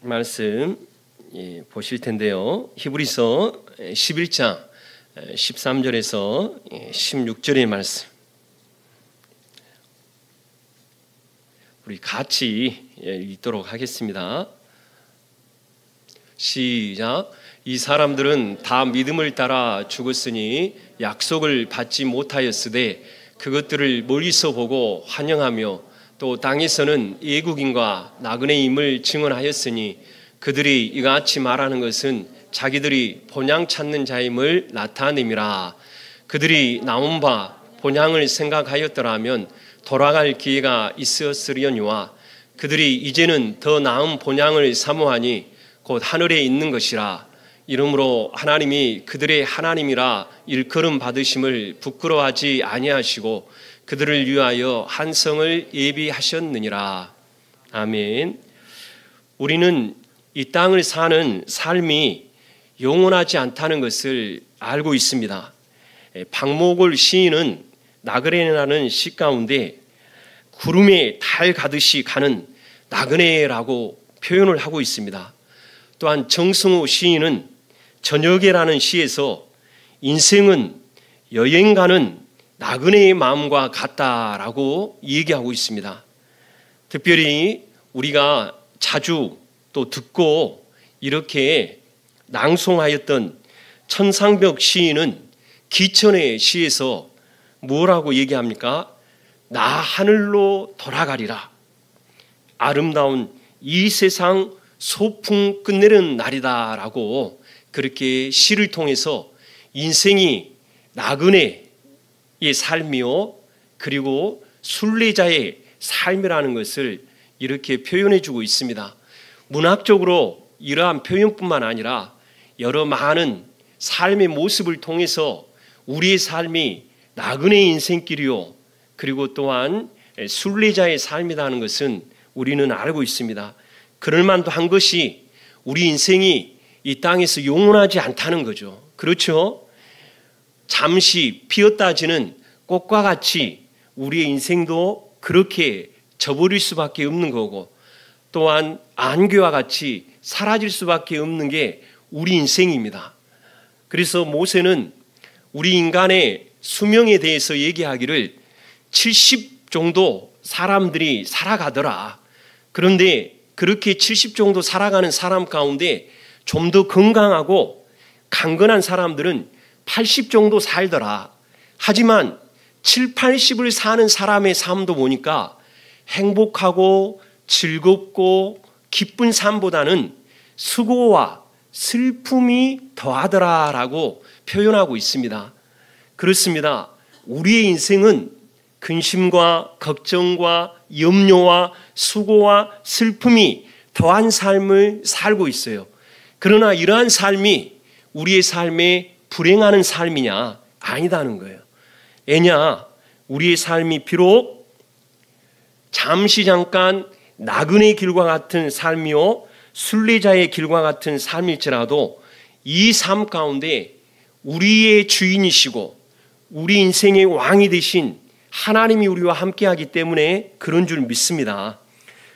말씀 보실 텐데요. 히브리서 11장 13절에서 16절의 말씀 우리 같이 읽도록 하겠습니다. 시작. 이 사람들은 다 믿음을 따라 죽었으니 약속을 받지 못하였으되 그것들을 멀리서 보고 환영하며 또 땅에서는 애국인과 나그네임을 증언하였으니 그들이 이같이 말하는 것은 자기들이 본향 찾는 자임을 나타냄이라. 그들이 나온 바 본향을 생각하였더라면 돌아갈 기회가 있었으려니와 그들이 이제는 더 나은 본향을 사모하니 곧 하늘에 있는 것이라. 이러므로 하나님이 그들의 하나님이라 일컬음 받으심을 부끄러워하지 아니하시고 그들을 위하여 한 성을 예비하셨느니라. 아멘. 우리는 이 땅을 사는 삶이 영원하지 않다는 것을 알고 있습니다. 박목월 시인은 나그네라는 시 가운데 구름에 달 가듯이 가는 나그네라고 표현을 하고 있습니다. 또한 정승호 시인은 저녁에라는 시에서 인생은 여행 가는 나그네의 마음과 같다라고 얘기하고 있습니다. 특별히 우리가 자주 또 듣고 이렇게 낭송하였던 천상벽 시인은 기천의 시에서 뭐라고 얘기합니까? 나 하늘로 돌아가리라. 아름다운 이 세상 소풍 끝내는 날이다라고 그렇게 시를 통해서 인생이 나그네의 삶이요 그리고 순례자의 삶이라는 것을 이렇게 표현해 주고 있습니다. 문학적으로 이러한 표현뿐만 아니라 여러 많은 삶의 모습을 통해서 우리의 삶이 나그네 인생길이요 그리고 또한 순례자의 삶이라는 것은 우리는 알고 있습니다. 그럴 만도 한 것이 우리 인생이 이 땅에서 영원하지 않다는 거죠. 그렇죠? 잠시 피었다 지는 꽃과 같이 우리의 인생도 그렇게 져버릴 수밖에 없는 거고 또한 안개와 같이 사라질 수밖에 없는 게 우리 인생입니다. 그래서 모세는 우리 인간의 수명에 대해서 얘기하기를 70 정도 사람들이 살아가더라. 그런데 그렇게 70 정도 살아가는 사람 가운데 좀 더 건강하고 강건한 사람들은 80 정도 살더라. 하지만 7, 80을 사는 사람의 삶도 보니까 행복하고 즐겁고 기쁜 삶보다는 수고와 슬픔이 더하더라라고 표현하고 있습니다. 그렇습니다. 우리의 인생은 근심과 걱정과 염려와 수고와 슬픔이 더한 삶을 살고 있어요. 그러나 이러한 삶이 우리의 삶에 불행하는 삶이냐? 아니다는 거예요. 왜냐? 우리의 삶이 비록 잠시 잠깐 나그네의 길과 같은 삶이요 순례자의 길과 같은 삶일지라도 이 삶 가운데 우리의 주인이시고 우리 인생의 왕이 되신 하나님이 우리와 함께하기 때문에 그런 줄 믿습니다.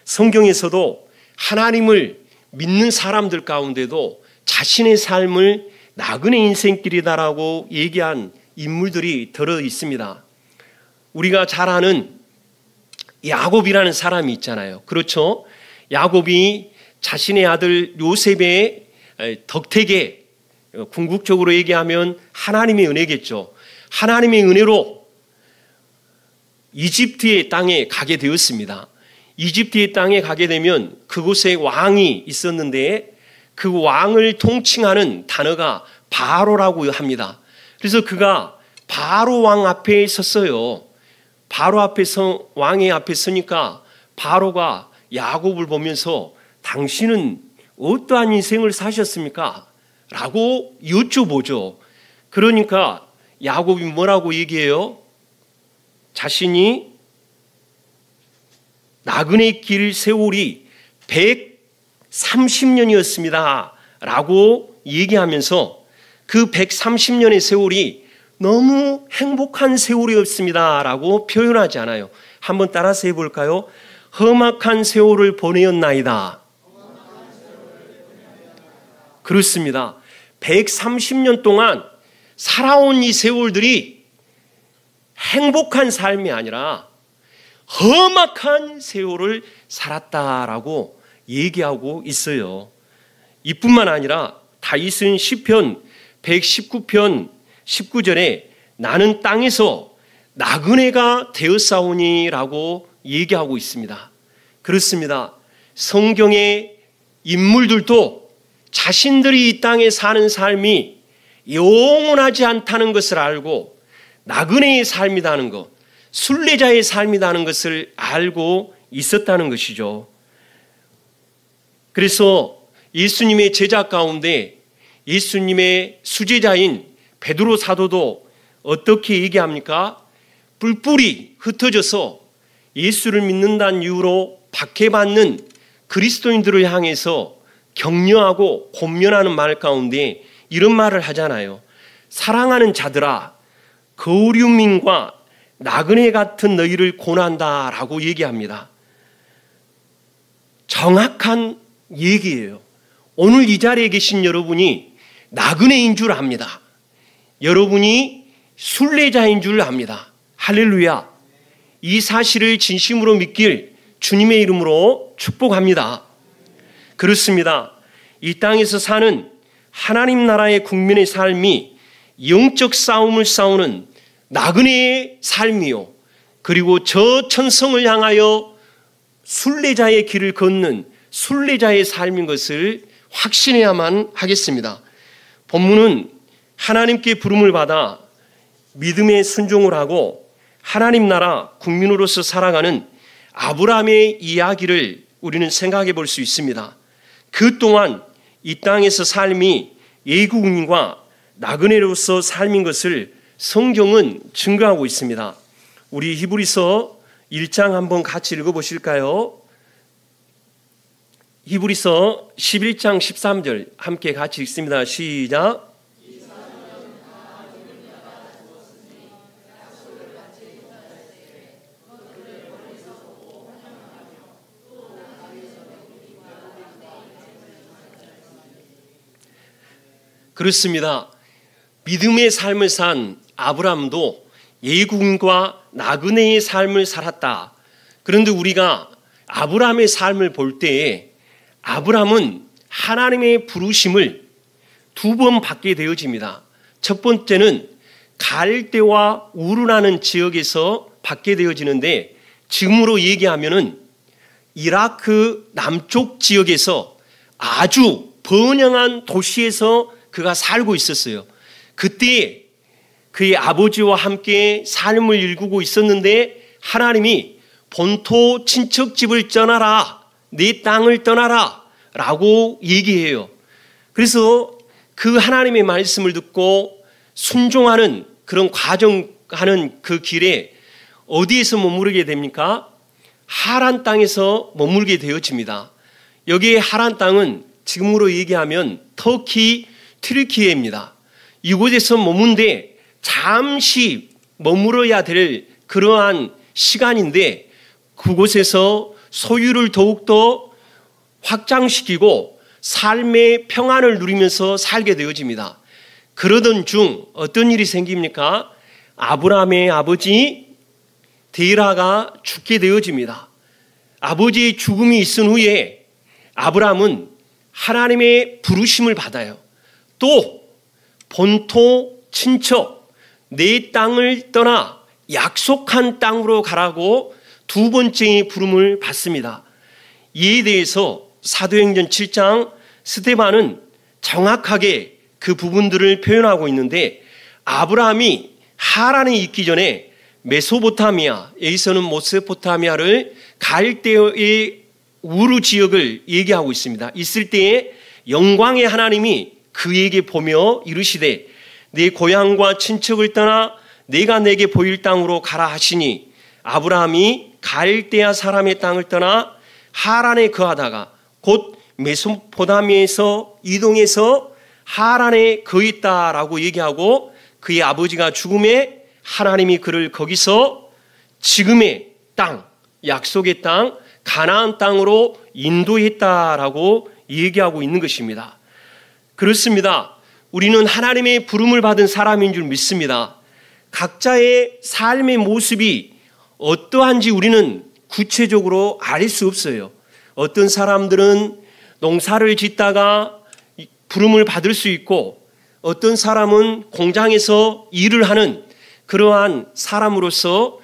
성경에서도 하나님을 믿는 사람들 가운데도 자신의 삶을 나그네 인생길이다라고 얘기한 인물들이 들어 있습니다. 우리가 잘 아는 야곱이라는 사람이 있잖아요. 그렇죠? 야곱이 자신의 아들 요셉의 덕택에 궁극적으로 얘기하면 하나님의 은혜겠죠. 하나님의 은혜로 이집트의 땅에 가게 되었습니다. 이집트의 땅에 가게 되면 그곳에 왕이 있었는데 그 왕을 통칭하는 단어가 바로라고 합니다. 그래서 그가 바로 왕 앞에 섰어요. 바로 앞에서 왕의 앞에 서니까 바로가 야곱을 보면서 당신은 어떠한 인생을 사셨습니까? 라고 여쭤보죠. 그러니까 야곱이 뭐라고 얘기해요? 자신이 나그네 길 세월이 130년이었습니다. 라고 얘기하면서 그 130년의 세월이 너무 행복한 세월이었습니다. 라고 표현하지 않아요. 한번 따라서 해볼까요? 험악한 세월을 보내었나이다. 그렇습니다. 130년 동안 살아온 이 세월들이 행복한 삶이 아니라 험악한 세월을 살았다라고 얘기하고 있어요. 이뿐만 아니라 다윗은 시편 119편 19절에 나는 땅에서 나그네가 되었사오니라고 얘기하고 있습니다. 그렇습니다. 성경의 인물들도 자신들이 이 땅에 사는 삶이 영원하지 않다는 것을 알고 나그네의 삶이라는 것, 순례자의 삶이라는 것을 알고 있었다는 것이죠. 그래서 예수님의 제자 가운데 예수님의 수제자인 베드로 사도도 어떻게 얘기합니까? 뿔뿔이 흩어져서 예수를 믿는다는 이유로 박해받는 그리스도인들을 향해서 격려하고 권면하는 말 가운데 이런 말을 하잖아요. 사랑하는 자들아, 거류민과 나그네 같은 너희를 권한다라고 얘기합니다. 정확한 얘기예요. 오늘 이 자리에 계신 여러분이 나그네인 줄 압니다. 여러분이 순례자인 줄 압니다. 할렐루야. 이 사실을 진심으로 믿길 주님의 이름으로 축복합니다. 그렇습니다. 이 땅에서 사는 하나님 나라의 국민의 삶이 영적 싸움을 싸우는 나그네의 삶이요, 그리고 저 천성을 향하여 순례자의 길을 걷는 순례자의 삶인 것을 확신해야만 하겠습니다. 본문은 하나님께 부름을 받아 믿음의 순종을 하고 하나님 나라 국민으로서 살아가는 아브라함의 이야기를 우리는 생각해 볼 수 있습니다. 그 동안 이 땅에서 삶이 예국인과 나그네로서 삶인 것을 성경은 증거하고 있습니다. 우리 히브리서 1장 한번 같이 읽어보실까요? 히브리서 11장 13절 함께 같이 읽습니다. 시작. 그렇습니다. 믿음의 삶을 산 아브라함도 예국인과 나그네의 삶을 살았다. 그런데 우리가 아브라함의 삶을 볼 때에 아브라함은 하나님의 부르심을 두 번 받게 되어집니다. 첫 번째는 갈대와 우르라는 지역에서 받게 되어지는데, 지금으로 얘기하면은 이라크 남쪽 지역에서 아주 번영한 도시에서 그가 살고 있었어요. 그때 그의 아버지와 함께 삶을 일구고 있었는데 하나님이 본토 친척집을 떠나라, 내 땅을 떠나라 라고 얘기해요. 그래서 그 하나님의 말씀을 듣고 순종하는 그런 과정하는 그 길에 어디에서 머무르게 됩니까? 하란 땅에서 머물게 되어집니다. 여기에 하란 땅은 지금으로 얘기하면 터키 튀르키예입니다. 이곳에서 머문데 잠시 머물어야 될 그러한 시간인데 그곳에서 소유를 더욱더 확장시키고 삶의 평안을 누리면서 살게 되어집니다. 그러던 중 어떤 일이 생깁니까? 아브라함의 아버지 데라가 죽게 되어집니다. 아버지의 죽음이 있은 후에 아브라함은 하나님의 부르심을 받아요. 또 본토 친척 내 땅을 떠나 약속한 땅으로 가라고 두 번째의 부름을 받습니다. 이에 대해서 사도행전 7장 스데반은 정확하게 그 부분들을 표현하고 있는데, 아브라함이 하란에 있기 전에 메소포타미아, 여기서는 메소포타미아를 갈대의 우르 지역을 얘기하고 있습니다. 있을 때에 영광의 하나님이 그에게 보며 이르시되 내 고향과 친척을 떠나 내가 내게 보일 땅으로 가라 하시니, 아브라함이 갈대아 사람의 땅을 떠나 하란에 거하다가 곧 메소포타미아에서 이동해서 하란에 거했다라고 얘기하고, 그의 아버지가 죽음에 하나님이 그를 거기서 지금의 땅, 약속의 땅, 가나안 땅으로 인도했다라고 얘기하고 있는 것입니다. 그렇습니다. 우리는 하나님의 부름을 받은 사람인 줄 믿습니다. 각자의 삶의 모습이 어떠한지 우리는 구체적으로 알 수 없어요. 어떤 사람들은 농사를 짓다가 부름을 받을 수 있고, 어떤 사람은 공장에서 일을 하는 그러한 사람으로서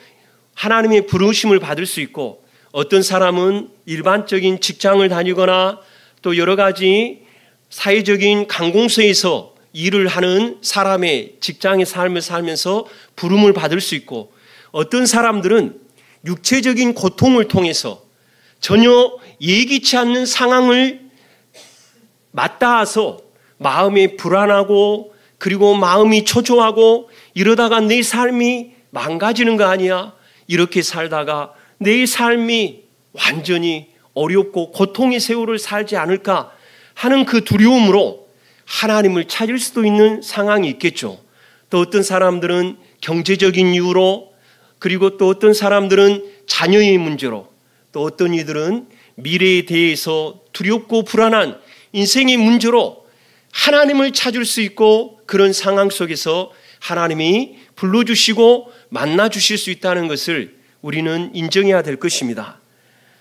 하나님의 부르심을 받을 수 있고, 어떤 사람은 일반적인 직장을 다니거나 또 여러 가지 사회적인 관공서에서 일을 하는 사람의 직장의 삶을 살면서 부름을 받을 수 있고, 어떤 사람들은 육체적인 고통을 통해서 전혀 예기치 않는 상황을 맞닿아서 마음이 불안하고 그리고 마음이 초조하고 이러다가 내 삶이 망가지는 거 아니야? 이렇게 살다가 내 삶이 완전히 어렵고 고통의 세월을 살지 않을까 하는 그 두려움으로 하나님을 찾을 수도 있는 상황이 있겠죠. 또 어떤 사람들은 경제적인 이유로, 그리고 또 어떤 사람들은 자녀의 문제로, 또 어떤 이들은 미래에 대해서 두렵고 불안한 인생의 문제로 하나님을 찾을 수 있고, 그런 상황 속에서 하나님이 불러주시고 만나주실 수 있다는 것을 우리는 인정해야 될 것입니다.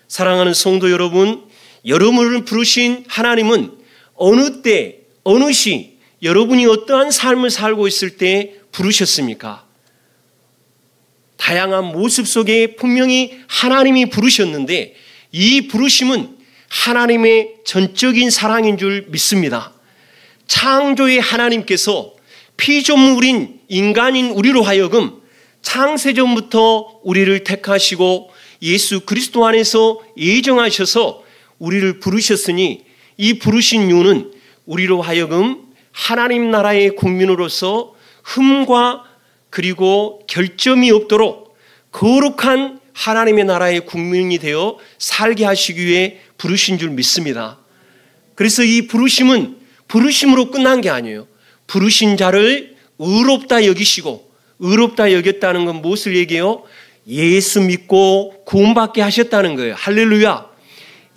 사랑하는 성도 여러분, 여러분을 부르신 하나님은 어느 때, 어느 시, 여러분이 어떠한 삶을 살고 있을 때 부르셨습니까? 다양한 모습 속에 분명히 하나님이 부르셨는데, 이 부르심은 하나님의 전적인 사랑인 줄 믿습니다. 창조의 하나님께서 피조물인 인간인 우리로 하여금 창세전부터 우리를 택하시고 예수 그리스도 안에서 예정하셔서 우리를 부르셨으니, 이 부르신 이유는 우리로 하여금 하나님 나라의 국민으로서 흠과 그리고 결점이 없도록 거룩한 하나님의 나라의 국민이 되어 살게 하시기 위해 부르신 줄 믿습니다. 그래서 이 부르심은 부르심으로 끝난 게 아니에요. 부르신 자를 의롭다 여기시고, 의롭다 여겼다는 건 무엇을 얘기해요? 예수 믿고 구원받게 하셨다는 거예요. 할렐루야.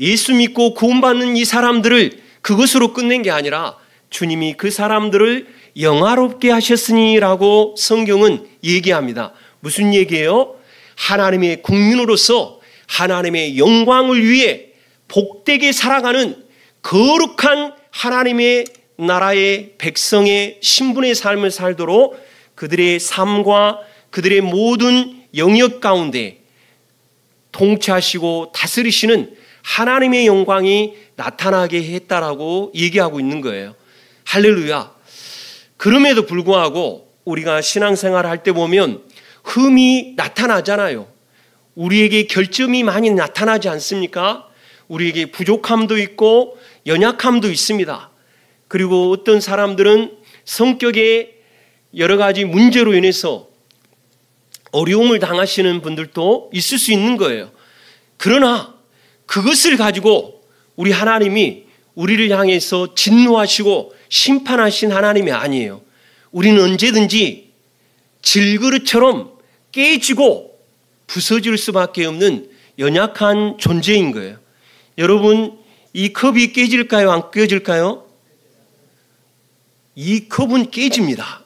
예수 믿고 구원받는 이 사람들을 그것으로 끝낸 게 아니라 주님이 그 사람들을 영화롭게 하셨으니라고 성경은 얘기합니다. 무슨 얘기예요? 하나님의 국민으로서 하나님의 영광을 위해 복되게 살아가는 거룩한 하나님의 나라의 백성의 신분의 삶을 살도록 그들의 삶과 그들의 모든 영역 가운데 통치하시고 다스리시는 하나님의 영광이 나타나게 했다라고 얘기하고 있는 거예요. 할렐루야. 그럼에도 불구하고 우리가 신앙생활 할 때 보면 흠이 나타나잖아요. 우리에게 결점이 많이 나타나지 않습니까? 우리에게 부족함도 있고 연약함도 있습니다. 그리고 어떤 사람들은 성격의 여러 가지 문제로 인해서 어려움을 당하시는 분들도 있을 수 있는 거예요. 그러나 그것을 가지고 우리 하나님이 우리를 향해서 진노하시고 심판하신 하나님이 아니에요. 우리는 언제든지 질그릇처럼 깨지고 부서질 수밖에 없는 연약한 존재인 거예요. 여러분, 이 컵이 깨질까요? 안 깨질까요? 이 컵은 깨집니다.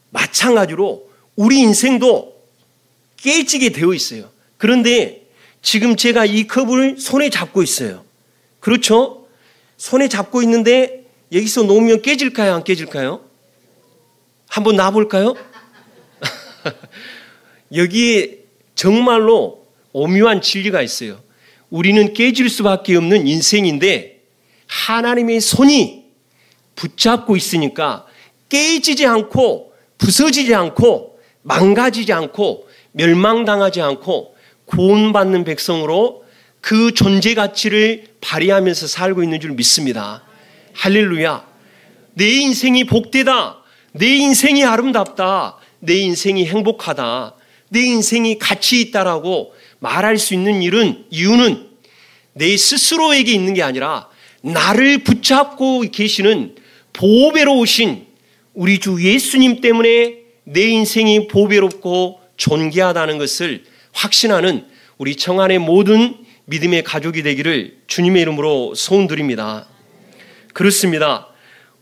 마찬가지로 우리 인생도 깨지게 되어 있어요. 그런데 지금 제가 이 컵을 손에 잡고 있어요. 그렇죠? 손에 잡고 있는데 여기서 놓으면 깨질까요? 안 깨질까요? 한번 놔볼까요? 여기에 정말로 오묘한 진리가 있어요. 우리는 깨질 수밖에 없는 인생인데 하나님의 손이 붙잡고 있으니까 깨지지 않고 부서지지 않고 망가지지 않고 멸망당하지 않고 구원받는 백성으로 그 존재 가치를 발휘하면서 살고 있는 줄 믿습니다. 할렐루야. 내 인생이 복되다. 내 인생이 아름답다. 내 인생이 행복하다. 내 인생이 가치 있다라고 말할 수 있는 이유는 내 스스로에게 있는 게 아니라 나를 붙잡고 계시는 보배로우신 우리 주 예수님 때문에 내 인생이 보배롭고 존귀하다는 것을 확신하는 우리 청안의 모든 믿음의 가족이 되기를 주님의 이름으로 소원드립니다. 그렇습니다.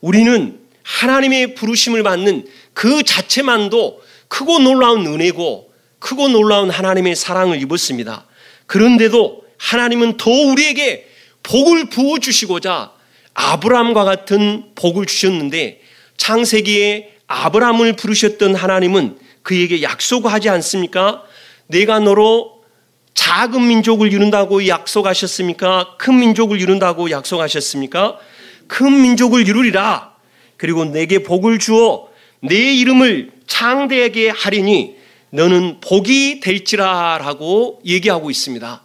우리는 하나님의 부르심을 받는 그 자체만도 크고 놀라운 은혜고 크고 놀라운 하나님의 사랑을 입었습니다. 그런데도 하나님은 더 우리에게 복을 부어주시고자 아브라함과 같은 복을 주셨는데, 창세기에 아브라함을 부르셨던 하나님은 그에게 약속하지 않습니까? 내가 너로 작은 민족을 이룬다고 약속하셨습니까? 큰 민족을 이룬다고 약속하셨습니까? 큰 민족을 이루리라. 그리고 내게 복을 주어 내 이름을 창대하게 하리니 너는 복이 될지라 라고 얘기하고 있습니다.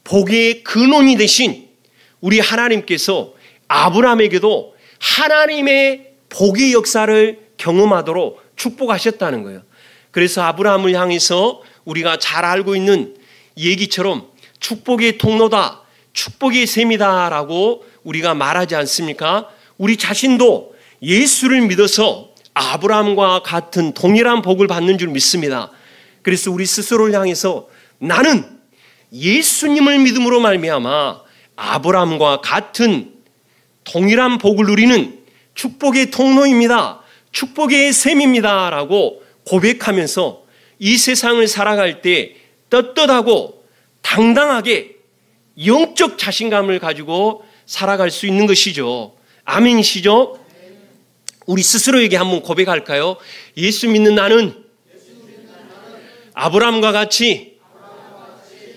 복의 근원이 되신 우리 하나님께서 아브라함에게도 하나님의 복의 역사를 경험하도록 축복하셨다는 거예요. 그래서 아브라함을 향해서 우리가 잘 알고 있는 얘기처럼 축복의 통로다, 축복의 셈이다 라고 우리가 말하지 않습니까? 우리 자신도 예수를 믿어서 아브라함과 같은 동일한 복을 받는 줄 믿습니다. 그래서 우리 스스로를 향해서 나는 예수님을 믿음으로 말미암아 아브라함과 같은 동일한 복을 누리는 축복의 통로입니다. 축복의 셈입니다 라고 고백하면서 이 세상을 살아갈 때 떳떳하고 당당하게 영적 자신감을 가지고 살아갈 수 있는 것이죠. 아멘이시죠? 우리 스스로에게 한번 고백할까요? 예수 믿는 나는 아브라함과 같이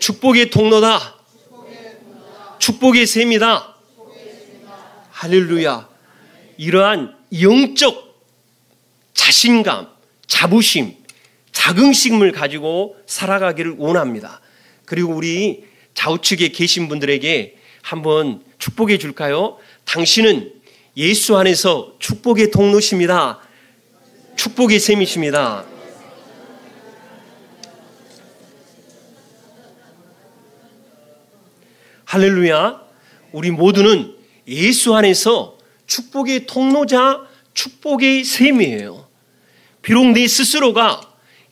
축복의 통로다, 축복의 셈이다. 할렐루야. 이러한 영적 자신감, 자부심, 자긍심을 가지고 살아가기를 원합니다. 그리고 우리 좌우측에 계신 분들에게 한번 축복해 줄까요? 당신은 예수 안에서 축복의 통로십니다. 축복의 셈이십니다. 할렐루야. 우리 모두는 예수 안에서 축복의 통로자, 축복의 셈이에요. 비록 내 스스로가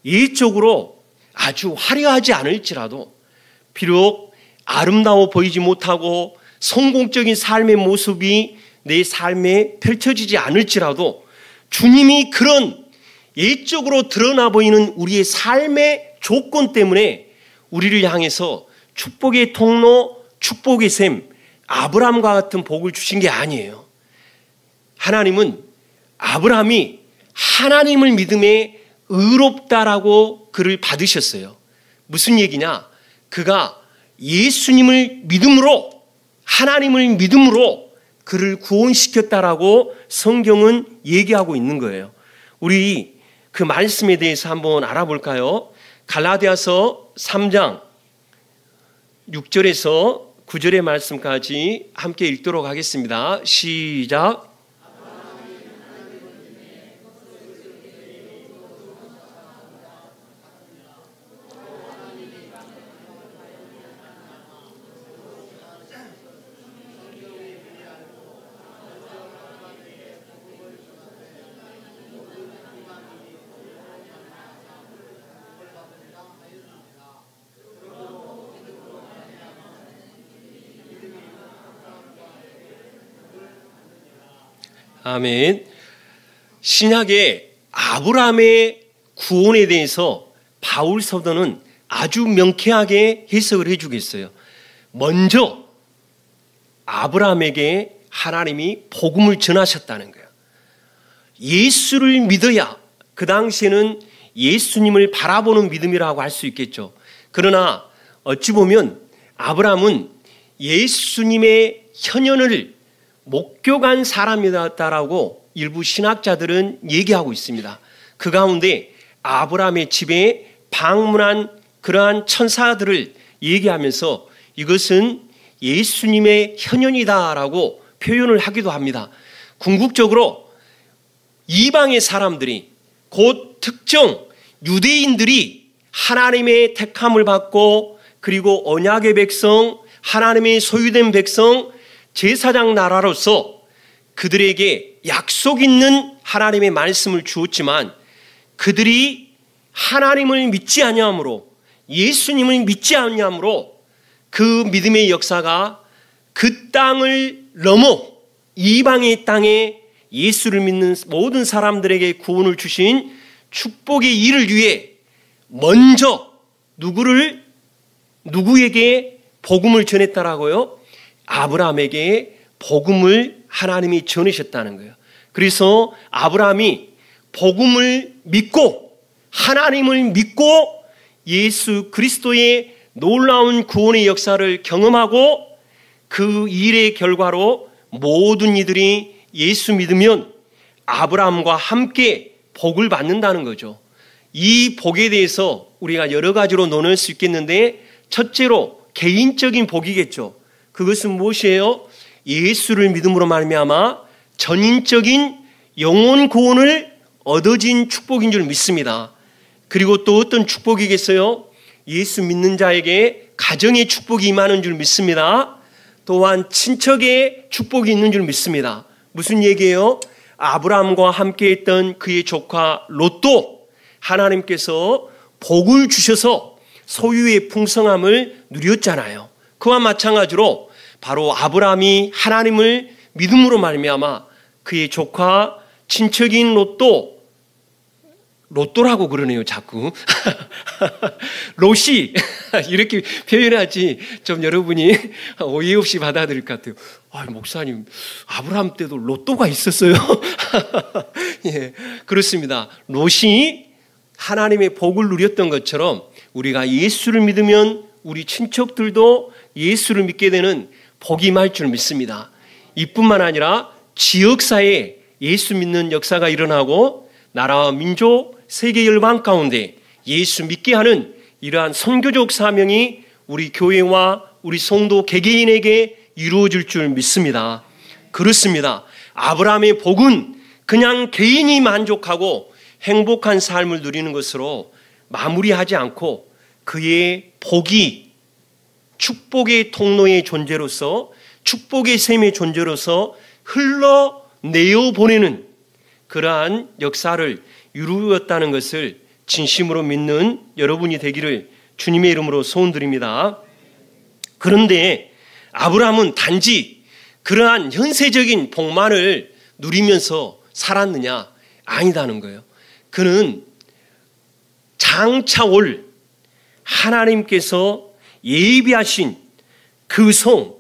예적으로 아주 화려하지 않을지라도, 비록 아름다워 보이지 못하고 성공적인 삶의 모습이 내 삶에 펼쳐지지 않을지라도, 주님이 그런 예적으로 드러나 보이는 우리의 삶의 조건 때문에 우리를 향해서 축복의 통로, 축복의 셈, 아브라함과 같은 복을 주신 게 아니에요. 하나님은 아브라함이 하나님을 믿음에 의롭다라고 그를 받으셨어요. 무슨 얘기냐? 그가 예수님을 믿음으로, 하나님을 믿음으로 그를 구원시켰다라고 성경은 얘기하고 있는 거예요. 우리 그 말씀에 대해서 한번 알아볼까요? 갈라디아서 3장 6절에서 9절의 말씀까지 함께 읽도록 하겠습니다. 시작. 아멘. 신약의 아브라함의 구원에 대해서 바울 사도는 아주 명쾌하게 해석을 해주겠어요. 먼저 아브라함에게 하나님이 복음을 전하셨다는 거예요. 예수를 믿어야, 그 당시에는 예수님을 바라보는 믿음이라고 할 수 있겠죠. 그러나 어찌 보면 아브라함은 예수님의 현현을 목격한 사람이었다라고 일부 신학자들은 얘기하고 있습니다. 그 가운데 아브라함의 집에 방문한 그러한 천사들을 얘기하면서 이것은 예수님의 현현이다라고 표현을 하기도 합니다. 궁극적으로 이방의 사람들이, 곧 특정 유대인들이 하나님의 택함을 받고, 그리고 언약의 백성, 하나님의 소유된 백성, 제사장 나라로서 그들에게 약속 있는 하나님의 말씀을 주었지만, 그들이 하나님을 믿지 아니함으로, 예수님을 믿지 아니함으로 그 믿음의 역사가 그 땅을 넘어 이방의 땅에 예수를 믿는 모든 사람들에게 구원을 주신 축복의 일을 위해 먼저 누구에게 복음을 전했다라고요? 아브라함에게 복음을 하나님이 전하셨다는 거예요. 그래서 아브라함이 복음을 믿고 하나님을 믿고 예수 그리스도의 놀라운 구원의 역사를 경험하고 그 일의 결과로 모든 이들이 예수 믿으면 아브라함과 함께 복을 받는다는 거죠. 이 복에 대해서 우리가 여러 가지로 논할 수 있겠는데 첫째로 개인적인 복이겠죠. 그것은 무엇이에요? 예수를 믿음으로 말미암아 전인적인 영혼 구원을 얻어진 축복인 줄 믿습니다. 그리고 또 어떤 축복이겠어요? 예수 믿는 자에게 가정의 축복이 임하는 줄 믿습니다. 또한 친척의 축복이 있는 줄 믿습니다. 무슨 얘기예요? 아브라함과 함께 했던 그의 조카 롯도 하나님께서 복을 주셔서 소유의 풍성함을 누렸잖아요. 그와 마찬가지로 바로 아브라함이 하나님을 믿음으로 말미암아 그의 조카 친척인 롯도라고 그러네요, 자꾸. 롯이 이렇게 표현하지 좀 여러분이 오해 없이 받아들일 것 같아요. 아, 목사님, 아브라함 때도 롯도가 있었어요? 예, 그렇습니다. 롯이 하나님의 복을 누렸던 것처럼 우리가 예수를 믿으면 우리 친척들도 예수를 믿게 되는 복이 임할 줄 믿습니다. 이뿐만 아니라 지역사회에 예수 믿는 역사가 일어나고 나라와 민족, 세계 열방 가운데 예수 믿게 하는 이러한 선교적 사명이 우리 교회와 우리 성도 개개인에게 이루어질 줄 믿습니다. 그렇습니다. 아브라함의 복은 그냥 개인이 만족하고 행복한 삶을 누리는 것으로 마무리하지 않고 그의 복이 축복의 통로의 존재로서 축복의 샘의 존재로서 흘러내어 보내는 그러한 역사를 이루었다는 것을 진심으로 믿는 여러분이 되기를 주님의 이름으로 소원드립니다. 그런데 아브라함은 단지 그러한 현세적인 복만을 누리면서 살았느냐? 아니다는 거예요. 그는 장차 올 하나님께서 예비하신 그 성,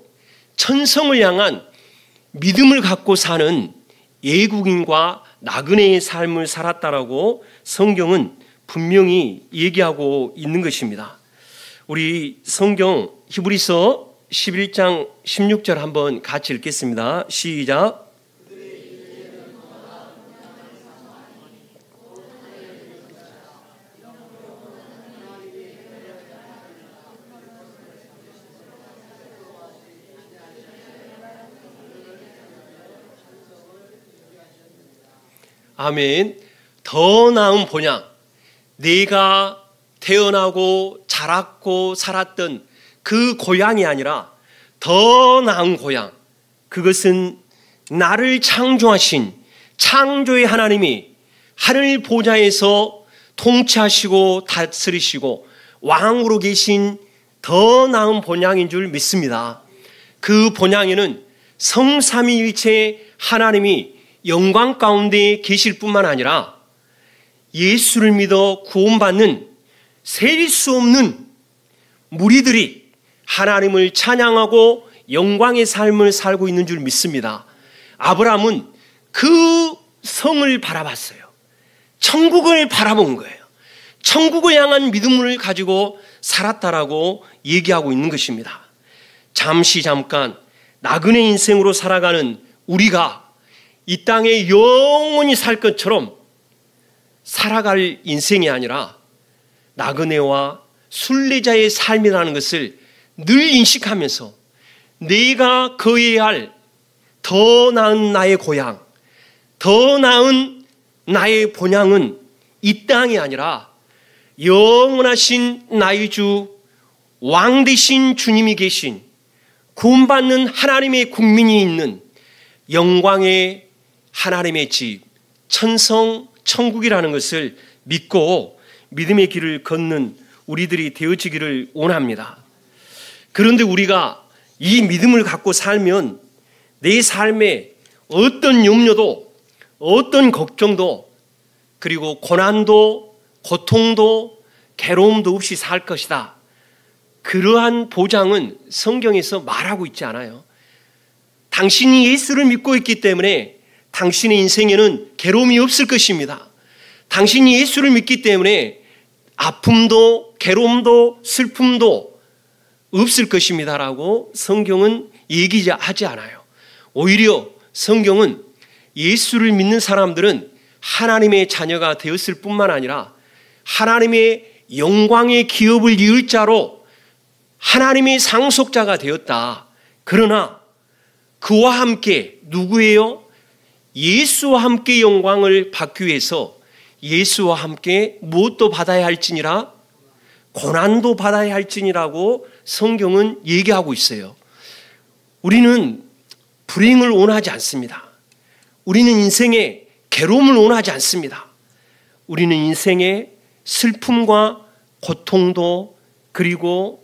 천성을 향한 믿음을 갖고 사는 예국인과 나그네의 삶을 살았다라고 성경은 분명히 얘기하고 있는 것입니다. 우리 성경 히브리서 11장 16절 한번 같이 읽겠습니다. 시작. 아멘. 더 나은 본향, 내가 태어나고 자랐고 살았던 그 고향이 아니라 더 나은 고향, 그것은 나를 창조하신 창조의 하나님이 하늘 보좌에서 통치하시고 다스리시고 왕으로 계신 더 나은 본향인 줄 믿습니다. 그 본향에는 성삼위일체 하나님이 영광 가운데 계실 뿐만 아니라 예수를 믿어 구원받는 셀 수 없는 무리들이 하나님을 찬양하고 영광의 삶을 살고 있는 줄 믿습니다. 아브라함은 그 성을 바라봤어요. 천국을 바라본 거예요. 천국을 향한 믿음을 가지고 살았다라고 얘기하고 있는 것입니다. 잠깐 나그네 인생으로 살아가는 우리가 이 땅에 영원히 살 것처럼 살아갈 인생이 아니라 나그네와 순례자의 삶이라는 것을 늘 인식하면서 내가 거해야 할 더 나은 나의 고향, 더 나은 나의 본향은 이 땅이 아니라 영원하신 나의 주, 왕 되신 주님이 계신 구원받는 하나님의 국민이 있는 영광의 하나님의 집, 천성, 천국이라는 것을 믿고 믿음의 길을 걷는 우리들이 되어지기를 원합니다. 그런데 우리가 이 믿음을 갖고 살면 내 삶에 어떤 염려도, 어떤 걱정도, 그리고 고난도, 고통도, 괴로움도 없이 살 것이다. 그러한 보장은 성경에서 말하고 있지 않아요. 당신이 예수를 믿고 있기 때문에 당신의 인생에는 괴로움이 없을 것입니다. 당신이 예수를 믿기 때문에 아픔도 괴로움도 슬픔도 없을 것입니다라고 성경은 얘기하지 않아요. 오히려 성경은 예수를 믿는 사람들은 하나님의 자녀가 되었을 뿐만 아니라 하나님의 영광의 기업을 이을 자로 하나님의 상속자가 되었다. 그러나 그와 함께 누구예요? 예수와 함께 영광을 받기 위해서 예수와 함께 무엇도 받아야 할지니라? 고난도 받아야 할지니라고 성경은 얘기하고 있어요. 우리는 불행을 원하지 않습니다. 우리는 인생에 괴로움을 원하지 않습니다. 우리는 인생에 슬픔과 고통도 그리고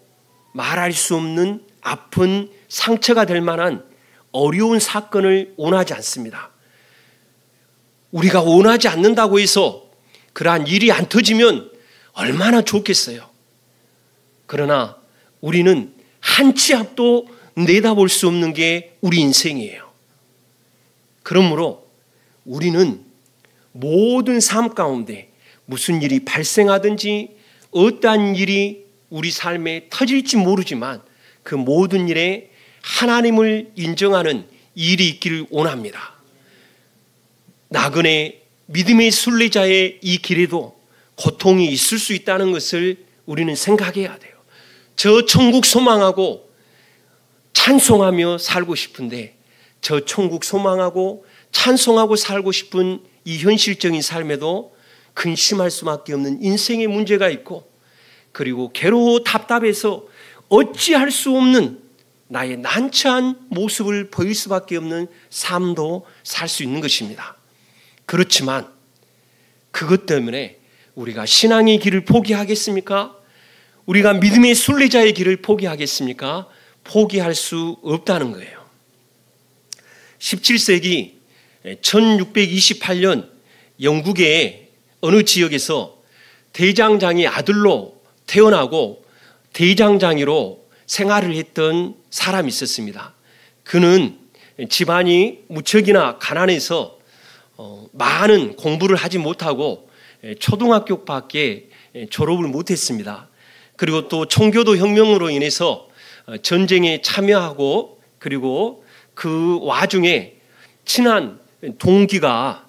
말할 수 없는 아픈 상처가 될 만한 어려운 사건을 원하지 않습니다. 우리가 원하지 않는다고 해서 그러한 일이 안 터지면 얼마나 좋겠어요. 그러나 우리는 한 치 앞도 내다볼 수 없는 게 우리 인생이에요. 그러므로 우리는 모든 삶 가운데 무슨 일이 발생하든지 어떠한 일이 우리 삶에 터질지 모르지만 그 모든 일에 하나님을 인정하는 일이 있기를 원합니다. 나그네 믿음의 순례자의 이 길에도 고통이 있을 수 있다는 것을 우리는 생각해야 돼요. 저 천국 소망하고 찬송하며 살고 싶은데 저 천국 소망하고 찬송하고 살고 싶은 이 현실적인 삶에도 근심할 수밖에 없는 인생의 문제가 있고 그리고 괴로워 답답해서 어찌할 수 없는 나의 난처한 모습을 보일 수밖에 없는 삶도 살 수 있는 것입니다. 그렇지만 그것 때문에 우리가 신앙의 길을 포기하겠습니까? 우리가 믿음의 순례자의 길을 포기하겠습니까? 포기할 수 없다는 거예요. 17세기 1628년 영국의 어느 지역에서 대장장이 아들로 태어나고 대장장이로 생활을 했던 사람이 있었습니다. 그는 집안이 무척이나 가난해서 많은 공부를 하지 못하고 초등학교밖에 졸업을 못했습니다. 그리고 또 청교도 혁명으로 인해서 전쟁에 참여하고 그리고 그 와중에 친한 동기가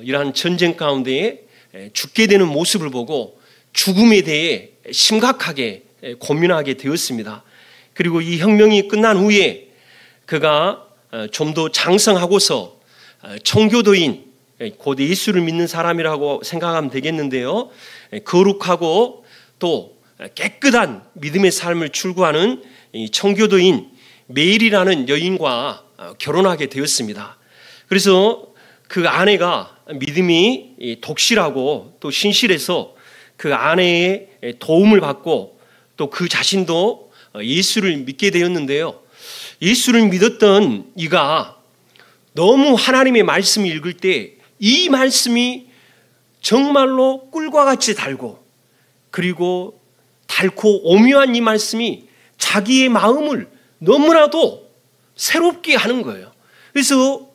이러한 전쟁 가운데 죽게 되는 모습을 보고 죽음에 대해 심각하게 고민하게 되었습니다. 그리고 이 혁명이 끝난 후에 그가 좀 더 장성하고서 청교도인 곧 예수를 믿는 사람이라고 생각하면 되겠는데요. 거룩하고 또 깨끗한 믿음의 삶을 출구하는 이 청교도인 메일이라는 여인과 결혼하게 되었습니다. 그래서 그 아내가 믿음이 독실하고 또 신실해서 그 아내의 도움을 받고 또 그 자신도 예수를 믿게 되었는데요. 예수를 믿었던 이가 너무 하나님의 말씀을 읽을 때 이 말씀이 정말로 꿀과 같이 달고 그리고 달고 오묘한 이 말씀이 자기의 마음을 너무나도 새롭게 하는 거예요. 그래서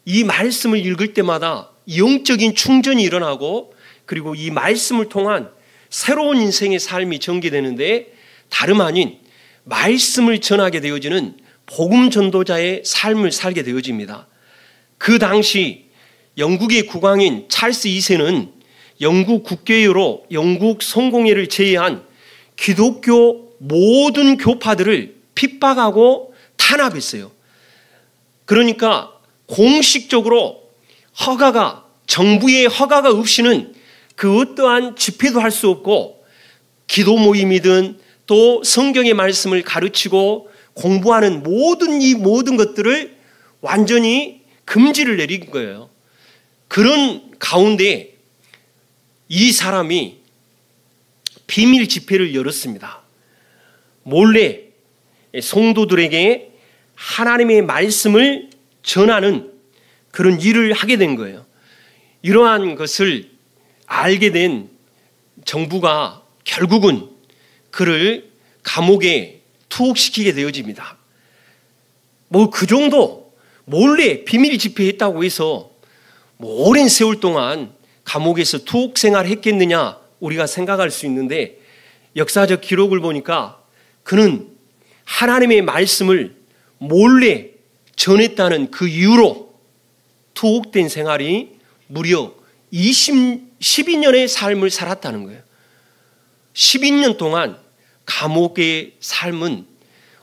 이 말씀을 읽을 때마다 영적인 충전이 일어나고 그리고 이 말씀을 통한 새로운 인생의 삶이 전개되는데 다름 아닌 말씀을 전하게 되어지는 복음 전도자의 삶을 살게 되어집니다. 그 당시 영국의 국왕인 찰스 2세는 영국 국교회로 영국 성공회를 제외한 기독교 모든 교파들을 핍박하고 탄압했어요. 그러니까 공식적으로 정부의 허가가 없이는 그 어떠한 집회도 할 수 없고 기도 모임이든 또 성경의 말씀을 가르치고 공부하는 모든 것들을 완전히 금지를 내린 거예요. 그런 가운데 이 사람이 비밀 집회를 열었습니다. 몰래 성도들에게 하나님의 말씀을 전하는 그런 일을 하게 된 거예요. 이러한 것을 알게 된 정부가 결국은 그를 감옥에 투옥시키게 되어집니다. 뭐 그 정도 몰래 비밀 집회했다고 해서 뭐 오랜 세월 동안 감옥에서 투옥 생활했겠느냐 우리가 생각할 수 있는데, 역사적 기록을 보니까 그는 하나님의 말씀을 몰래 전했다는 그 이유로 투옥된 생활이 무려 12년의 삶을 살았다는 거예요. 12년 동안 감옥의 삶은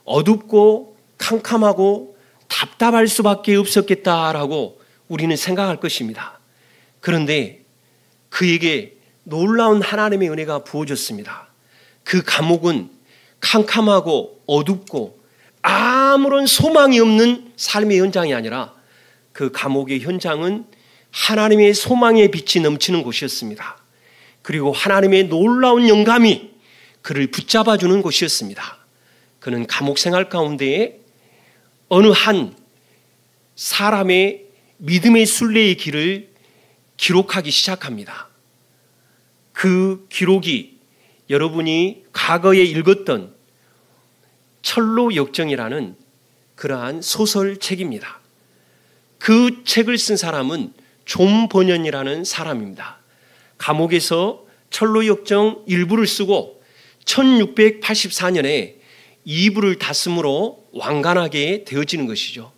어둡고 캄캄하고 답답할 수밖에 없었겠다라고 우리는 생각할 것입니다. 그런데 그에게 놀라운 하나님의 은혜가 부어졌습니다. 그 감옥은 캄캄하고 어둡고 아무런 소망이 없는 삶의 현장이 아니라 그 감옥의 현장은 하나님의 소망의 빛이 넘치는 곳이었습니다. 그리고 하나님의 놀라운 영감이 그를 붙잡아주는 곳이었습니다. 그는 감옥 생활 가운데에 어느 한 사람의 믿음의 순례의 길을 기록하기 시작합니다. 그 기록이 여러분이 과거에 읽었던 철로역정이라는 그러한 소설책입니다. 그 책을 쓴 사람은 존 버년이라는 사람입니다. 감옥에서 철로역정 1부를 쓰고 1684년에 2부를 다씀으로 완간하게 되어지는 것이죠.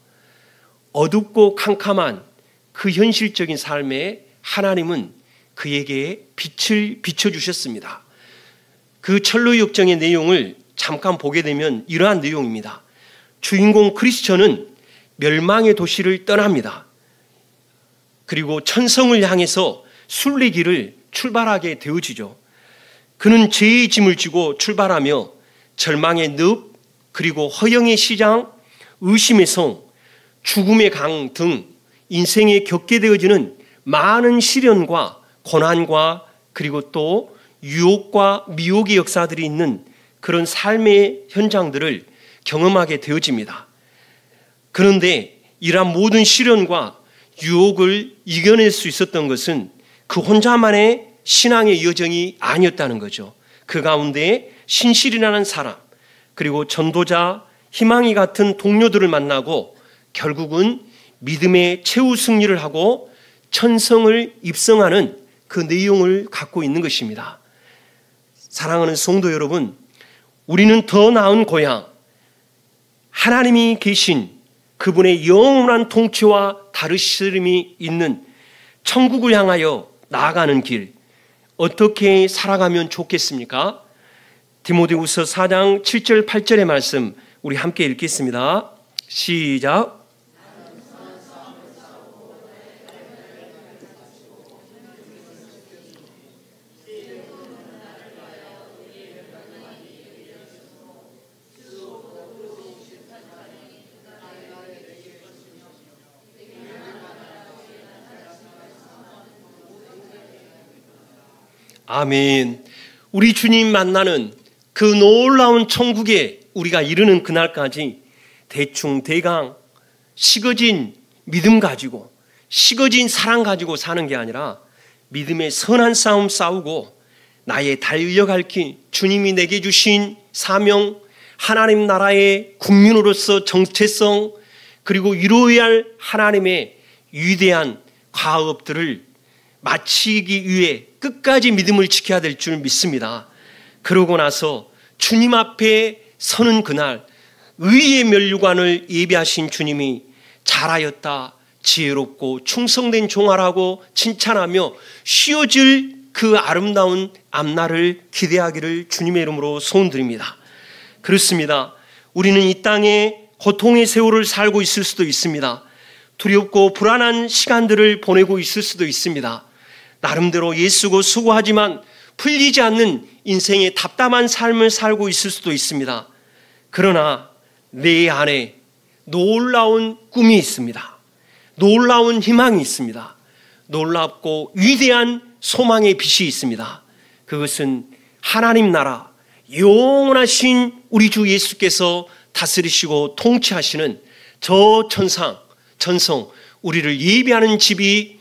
어둡고 캄캄한 그 현실적인 삶에 하나님은 그에게 빛을 비춰주셨습니다. 그 철로역정의 내용을 잠깐 보게 되면 이러한 내용입니다. 주인공 크리스천은 멸망의 도시를 떠납니다. 그리고 천성을 향해서 순례길을 출발하게 되어지죠. 그는 죄의 짐을 지고 출발하며 절망의 늪, 그리고 허영의 시장, 의심의 성, 죽음의 강 등 인생에 겪게 되어지는 많은 시련과 고난과 그리고 또 유혹과 미혹의 역사들이 있는 그런 삶의 현장들을 경험하게 되어집니다. 그런데 이러한 모든 시련과 유혹을 이겨낼 수 있었던 것은 그 혼자만의 신앙의 여정이 아니었다는 거죠. 그 가운데 신실이라는 사람, 그리고 전도자, 희망이 같은 동료들을 만나고 결국은 믿음의 최후 승리를 하고 천성을 입성하는 그 내용을 갖고 있는 것입니다. 사랑하는 성도 여러분, 우리는 더 나은 고향, 하나님이 계신 그분의 영원한 통치와 다스림이 있는 천국을 향하여 나아가는 길, 어떻게 살아가면 좋겠습니까? 디모데후서 4장 7절 8절의 말씀 우리 함께 읽겠습니다. 시작. 아멘. 우리 주님 만나는 그 놀라운 천국에 우리가 이르는 그날까지 대충 대강 식어진 믿음 가지고 식어진 사랑 가지고 사는 게 아니라 믿음의 선한 싸움 싸우고 나의 달려갈 길, 주님이 내게 주신 사명, 하나님 나라의 국민으로서 정체성, 그리고 이루어야 할 하나님의 위대한 과업들을 마치기 위해 끝까지 믿음을 지켜야 될 줄 믿습니다. 그러고 나서 주님 앞에 서는 그날 의의 면류관을 예비하신 주님이 잘하였다, 지혜롭고 충성된 종아라고 칭찬하며 쉬어질 그 아름다운 앞날을 기대하기를 주님의 이름으로 소원드립니다. 그렇습니다. 우리는 이 땅에 고통의 세월을 살고 있을 수도 있습니다. 두렵고 불안한 시간들을 보내고 있을 수도 있습니다. 나름대로 애쓰고 수고하지만 풀리지 않는 인생의 답답한 삶을 살고 있을 수도 있습니다. 그러나 내 안에 놀라운 꿈이 있습니다. 놀라운 희망이 있습니다. 놀랍고 위대한 소망의 빛이 있습니다. 그것은 하나님 나라, 영원하신 우리 주 예수께서 다스리시고 통치하시는 저 천성, 우리를 예비하는 집이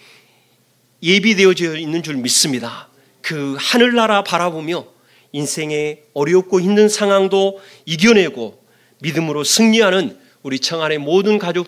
예비되어져 있는 줄 믿습니다. 그 하늘나라 바라보며 인생의 어렵고 힘든 상황도 이겨내고 믿음으로 승리하는 우리 청안의 모든 가족